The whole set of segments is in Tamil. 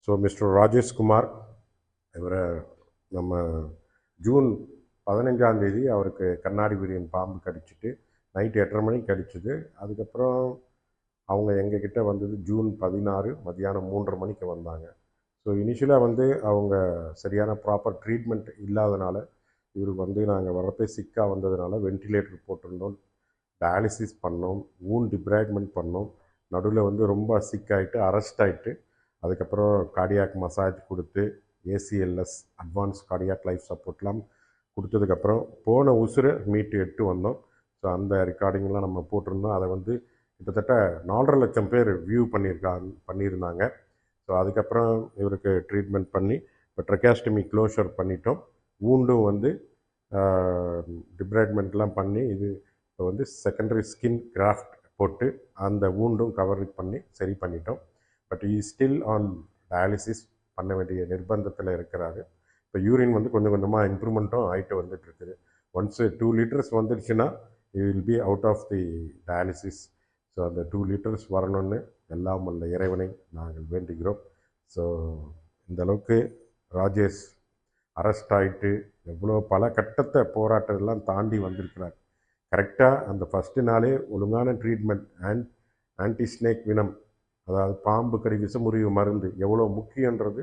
ஸோ மிஸ்டர் ராஜேஷ் குமார் இவரை நம்ம ஜூன் 15 அவருக்கு கண்ணாடி விரியன் பாம்பு கடிச்சிட்டு நைட்டு 8:30 மணிக்கு கடிச்சிது. அதுக்கப்புறம் அவங்க எங்ககிட்ட வந்தது ஜூன் 16 மதியானம் 3:30 மணிக்கு வந்தாங்க. ஸோ இனிஷியலாக அவங்க சரியான ப்ராப்பர் ட்ரீட்மெண்ட் இல்லாதனால இவருக்கு நாங்கள் வரப்போ சிக்காக வந்ததுனால வென்டிலேட்டர் போட்டிருந்தோம், டயாலிசிஸ் பண்ணோம், வூண்ட் டிப்ராய்ட்மெண்ட் பண்ணோம். நடுவில் ரொம்ப சிக்காயிட்டு அரெஸ்ட் ஆகிட்டு அதுக்கப்புறம் கார்டியாக் மசாஜ் கொடுத்து ஏசிஎல்எஸ் அட்வான்ஸ் கார்டியாக் லைஃப் சப்போர்ட்லாம் கொடுத்ததுக்கப்புறம் போன உசுரை மீட்டு எட்டு வந்தோம். ஸோ அந்த ரெக்கார்டிங்லாம் நம்ம போட்டிருந்தோம். அதை கிட்டத்தட்ட 4.5 லட்சம் பேர் வியூ பண்ணியிருந்தாங்க. ஸோ அதுக்கப்புறம் இவருக்கு ட்ரீட்மெண்ட் பண்ணி இப்போ ட்ரெக்காஸ்டமி க்ளோஷர் பண்ணிட்டோம். வூண்டும் டிப்ராய்ட்மெண்ட்லாம் பண்ணி இது இப்போ செகண்டரி ஸ்கின் கிராஃப்ட் போட்டு அந்த வூண்டும் கவர் பண்ணி சரி பண்ணிட்டோம். But E still on dialysis பண்ண வேண்டிய நிர்பந்தத்தில் இருக்கிறாரு. இப்போ யூரின் கொஞ்சம் கொஞ்சமாக இம்ப்ரூவ்மெண்ட்டும் ஆகிட்டு வந்துட்டுருக்குது. ஒன்ஸ் 2 லிட்டர்ஸ் வந்துடுச்சுன்னா you will be out of the dialysis. So அந்த 2 லிட்டர்ஸ் வரணும்னு எல்லாம் வல்ல இறைவனை நாங்கள் வேண்டுகிறோம். ஸோ இந்தளவுக்கு ராஜேஷ் அரெஸ்ட் ஆகிட்டு எவ்வளோ பல கட்டத்தை போராட்டத்தெல்லாம் தாண்டி வந்திருக்கிறார். கரெக்டாக அந்த ஃபஸ்ட்டு நாளே ஒழுங்கான ட்ரீட்மெண்ட் ஆன்டி ஸ்னேக் வினம், அதாவது பாம்பு கடி விஷமுறிவு மருந்து எவ்வளோ முக்கியன்றது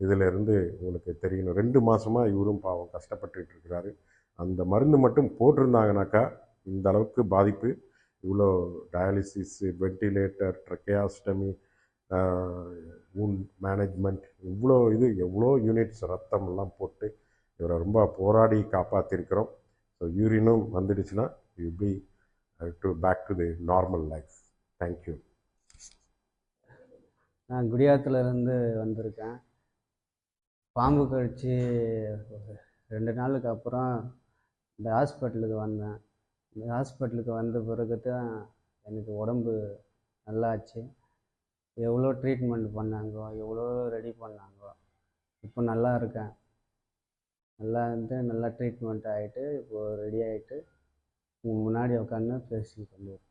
இதிலிருந்து உங்களுக்கு தெரியணும். 2 மாதமாக இவரும் பாவம் கஷ்டப்பட்டுட்டு இருக்கிறாரு. அந்த மருந்து மட்டும் போட்டிருந்தாங்கனாக்கா இந்த அளவுக்கு பாதிப்பு, இவ்வளோ dialysis, ventilator, tracheostomy, wound management, எவ்வளோ யூனிட்ஸ் ரத்தமெல்லாம் போட்டு இவரை ரொம்ப போராடி காப்பாற்றிருக்கிறோம். ஸோ யூரினும் வந்துடுச்சுன்னா you be back to the normal life. Thank you. நான் குடியாத்துலேருந்து வந்திருக்கேன். பாம்பு கடிச்சு 2 நாளுக்கு அப்புறம் இந்த ஹாஸ்பிட்டலுக்கு வந்தேன். இந்த ஹாஸ்பிட்டலுக்கு வந்த பிறகு தான் எனக்கு உடம்பு நல்லாச்சு. எவ்வளோ ட்ரீட்மெண்ட் பண்ணாங்கோ, எவ்வளோ ரெடி பண்ணாங்கோ. இப்போ நல்லா இருக்கேன். நல்லா ட்ரீட்மெண்ட் ஆகிட்டு இப்போது ரெடி ஆகிட்டு முன்னாடி உட்காந்து பேசிட்டு வந்துடுறேன்.